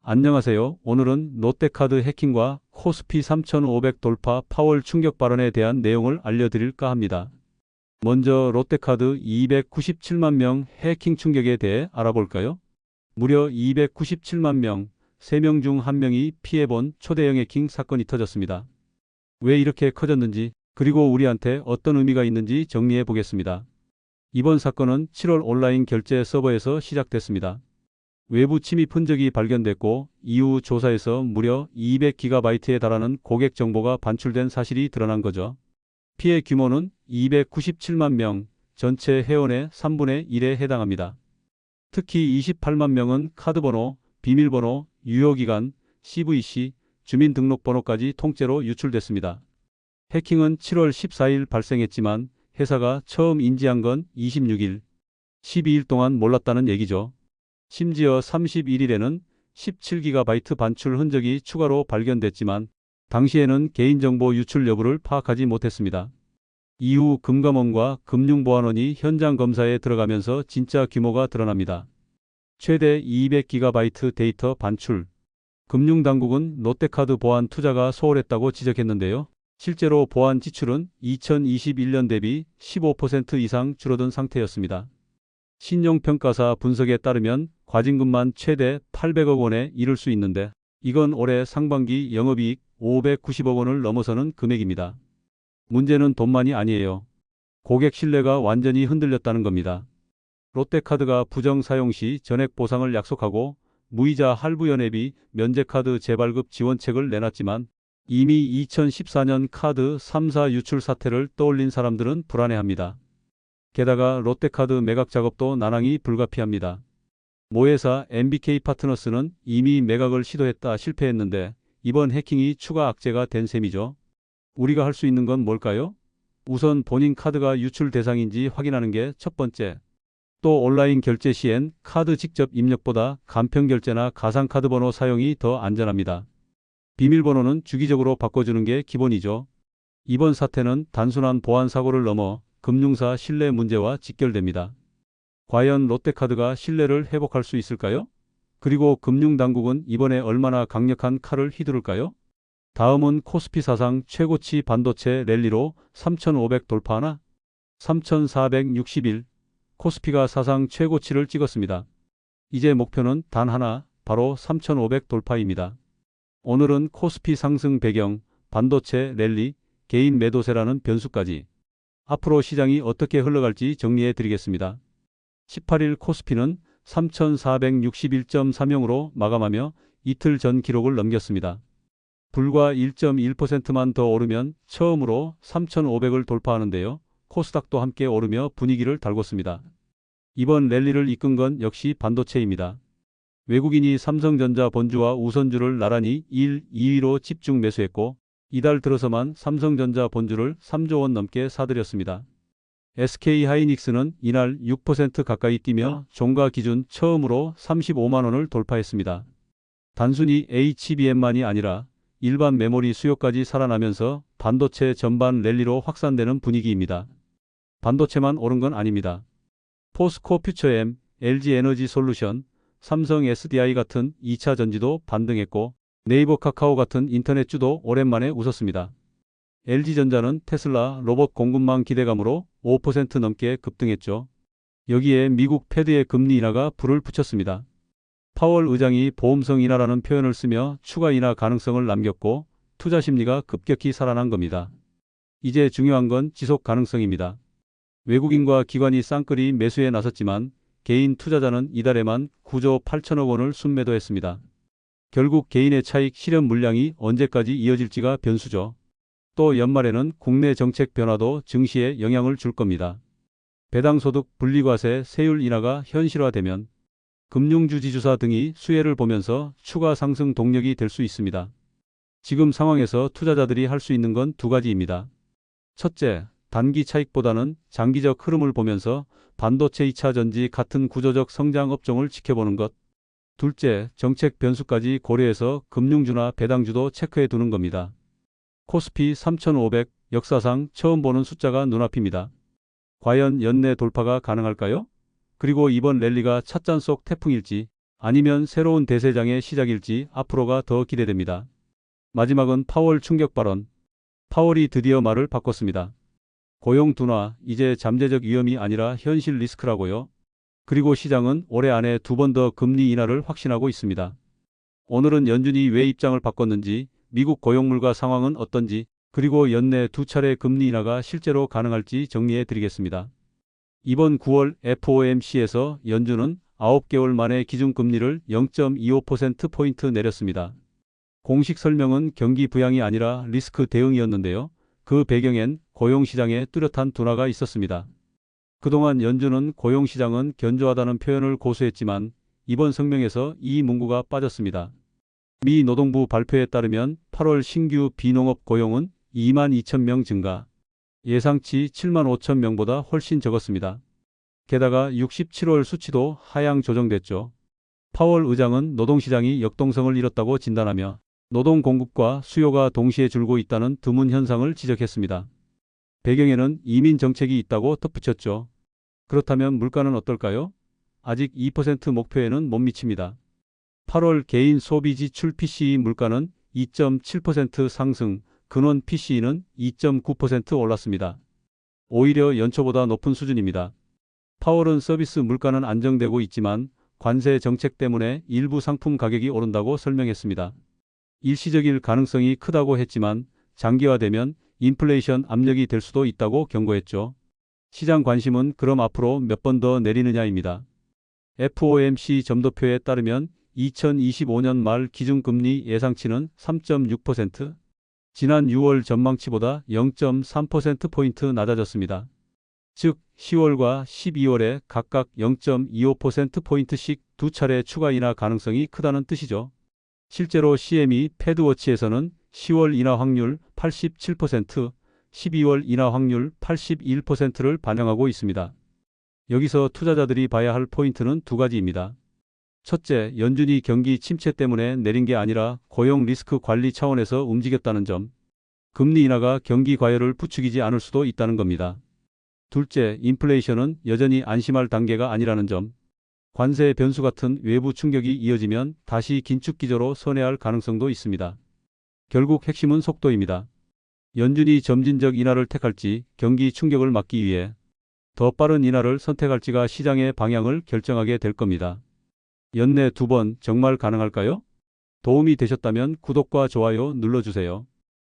안녕하세요. 오늘은 롯데카드 해킹과 코스피 3,500 돌파 파월 충격 발언에 대한 내용을 알려드릴까 합니다. 먼저 롯데카드 297만 명 해킹 충격에 대해 알아볼까요? 무려 297만 명, 3명 중 1명이 피해본 초대형 해킹 사건이 터졌습니다. 왜 이렇게 커졌는지, 그리고 우리한테 어떤 의미가 있는지 정리해 보겠습니다. 이번 사건은 7월 온라인 결제 서버에서 시작됐습니다. 외부 침입 흔적이 발견됐고 이후 조사에서 무려 200GB에 달하는 고객 정보가 반출된 사실이 드러난 거죠. 피해 규모는 297만 명, 전체 회원의 3분의 1에 해당합니다. 특히 28만 명은 카드번호, 비밀번호, 유효기간, CVC, 주민등록번호까지 통째로 유출됐습니다. 해킹은 7월 14일 발생했지만 회사가 처음 인지한 건 26일, 12일 동안 몰랐다는 얘기죠. 심지어 31일에는 17GB 반출 흔적이 추가로 발견됐지만 당시에는 개인정보 유출 여부를 파악하지 못했습니다. 이후 금감원과 금융보안원이 현장 검사에 들어가면서 진짜 규모가 드러납니다. 최대 200GB 데이터 반출. 금융당국은 롯데카드 보안 투자가 소홀했다고 지적했는데요. 실제로 보안 지출은 2021년 대비 15% 이상 줄어든 상태였습니다. 신용평가사 분석에 따르면 과징금만 최대 800억 원에 이를 수 있는데 이건 올해 상반기 영업이익 590억 원을 넘어서는 금액입니다. 문제는 돈만이 아니에요. 고객 신뢰가 완전히 흔들렸다는 겁니다. 롯데카드가 부정 사용 시 전액 보상을 약속하고 무이자 할부 연회비, 면제카드 재발급 지원책을 내놨지만 이미 2014년 카드 3사 유출 사태를 떠올린 사람들은 불안해합니다. 게다가 롯데카드 매각 작업도 난항이 불가피합니다. 모회사 MBK파트너스는 이미 매각을 시도했다 실패했는데 이번 해킹이 추가 악재가 된 셈이죠. 우리가 할 수 있는 건 뭘까요? 우선 본인 카드가 유출 대상인지 확인하는 게 첫 번째. 또 온라인 결제 시엔 카드 직접 입력보다 간편결제나 가상카드 번호 사용이 더 안전합니다. 비밀번호는 주기적으로 바꿔주는 게 기본이죠. 이번 사태는 단순한 보안 사고를 넘어 금융사 신뢰 문제와 직결됩니다. 과연 롯데카드가 신뢰를 회복할 수 있을까요? 그리고 금융당국은 이번에 얼마나 강력한 칼을 휘두를까요? 다음은 코스피 사상 최고치 반도체 랠리로 3,500 돌파하나? 3,461. 코스피가 사상 최고치를 찍었습니다. 이제 목표는 단 하나, 바로 3,500 돌파입니다. 오늘은 코스피 상승 배경, 반도체 랠리, 개인 매도세라는 변수까지. 앞으로 시장이 어떻게 흘러갈지 정리해 드리겠습니다. 18일 코스피는 3,461.30으로 마감하며 이틀 전 기록을 넘겼습니다. 불과 1.1%만 더 오르면 처음으로 3,500을 돌파하는데요. 코스닥도 함께 오르며 분위기를 달궜습니다. 이번 랠리를 이끈 건 역시 반도체입니다. 외국인이 삼성전자 본주와 우선주를 나란히 1, 2위로 집중 매수했고 이달 들어서만 삼성전자 본주를 3조 원 넘게 사들였습니다. SK하이닉스는 이날 6% 가까이 뛰며 종가 기준 처음으로 35만 원을 돌파했습니다. 단순히 HBM만이 아니라 일반 메모리 수요까지 살아나면서 반도체 전반 랠리로 확산되는 분위기입니다. 반도체만 오른 건 아닙니다. 포스코 퓨처엠, LG에너지솔루션, 삼성 SDI 같은 2차 전지도 반등했고 네이버 카카오 같은 인터넷주도 오랜만에 웃었습니다. LG전자는 테슬라 로봇 공급망 기대감으로 5% 넘게 급등했죠. 여기에 미국 패드의 금리 인하가 불을 붙였습니다. 파월 의장이 보험성 인하라는 표현을 쓰며 추가 인하 가능성을 남겼고 투자 심리가 급격히 살아난 겁니다. 이제 중요한 건 지속 가능성입니다. 외국인과 기관이 쌍끌이 매수에 나섰지만 개인 투자자는 이달에만 9조 8천억 원을 순매도했습니다. 결국 개인의 차익 실현 물량이 언제까지 이어질지가 변수죠. 또 연말에는 국내 정책 변화도 증시에 영향을 줄 겁니다. 배당소득 분리과세 세율 인하가 현실화되면 금융주 지주사 등이 수혜를 보면서 추가 상승 동력이 될 수 있습니다. 지금 상황에서 투자자들이 할 수 있는 건 두 가지입니다. 첫째, 단기 차익보다는 장기적 흐름을 보면서 반도체 2차 전지 같은 구조적 성장 업종을 지켜보는 것. 둘째, 정책 변수까지 고려해서 금융주나 배당주도 체크해 두는 겁니다. 코스피 3,500 역사상 처음 보는 숫자가 눈앞입니다. 과연 연내 돌파가 가능할까요? 그리고 이번 랠리가 찻잔 속 태풍일지 아니면 새로운 대세장의 시작일지 앞으로가 더 기대됩니다. 마지막은 파월 충격 발언. 파월이 드디어 말을 바꿨습니다. 고용 둔화, 이제 잠재적 위험이 아니라 현실 리스크라고요. 그리고 시장은 올해 안에 2번 더 금리 인하를 확신하고 있습니다. 오늘은 연준이 왜 입장을 바꿨는지, 미국 고용 물가 상황은 어떤지, 그리고 연내 2차례 금리 인하가 실제로 가능할지 정리해 드리겠습니다. 이번 9월 FOMC에서 연준은 9개월 만에 기준금리를 0.25%포인트 내렸습니다. 공식 설명은 경기 부양이 아니라 리스크 대응이었는데요. 그 배경엔 고용시장에 뚜렷한 둔화가 있었습니다. 그동안 연준은 고용시장은 견조하다는 표현을 고수했지만 이번 성명에서 이 문구가 빠졌습니다. 미 노동부 발표에 따르면 8월 신규 비농업 고용은 2만 2천 명 증가, 예상치 7만 5천 명보다 훨씬 적었습니다. 게다가 67월 수치도 하향 조정됐죠. 파월 의장은 노동시장이 역동성을 잃었다고 진단하며 노동 공급과 수요가 동시에 줄고 있다는 드문 현상을 지적했습니다. 배경에는 이민 정책이 있다고 덧붙였죠. 그렇다면 물가는 어떨까요? 아직 2% 목표에는 못 미칩니다. 8월 개인 소비 지출 PCE 물가는 2.7% 상승, 근원 PCE는 2.9% 올랐습니다. 오히려 연초보다 높은 수준입니다. 파월은 서비스 물가는 안정되고 있지만 관세 정책 때문에 일부 상품 가격이 오른다고 설명했습니다. 일시적일 가능성이 크다고 했지만 장기화되면 인플레이션 압력이 될 수도 있다고 경고했죠. 시장 관심은 그럼 앞으로 몇 번 더 내리느냐입니다. FOMC 점도표에 따르면 2025년 말 기준금리 예상치는 3.6%, 지난 6월 전망치보다 0.3%포인트 낮아졌습니다. 즉 10월과 12월에 각각 0.25%포인트씩 2차례 추가 인하 가능성이 크다는 뜻이죠. 실제로 CME 패드워치에서는 10월 인하 확률 87%, 12월 인하 확률 81%를 반영하고 있습니다. 여기서 투자자들이 봐야 할 포인트는 2가지입니다. 첫째, 연준이 경기 침체 때문에 내린 게 아니라 고용 리스크 관리 차원에서 움직였다는 점. 금리 인하가 경기 과열을 부추기지 않을 수도 있다는 겁니다. 둘째, 인플레이션은 여전히 안심할 단계가 아니라는 점. 관세 변수 같은 외부 충격이 이어지면 다시 긴축 기조로 선회할 가능성도 있습니다. 결국 핵심은 속도입니다. 연준이 점진적 인하를 택할지 경기 충격을 막기 위해 더 빠른 인하를 선택할지가 시장의 방향을 결정하게 될 겁니다. 연내 2번 정말 가능할까요? 도움이 되셨다면 구독과 좋아요 눌러주세요.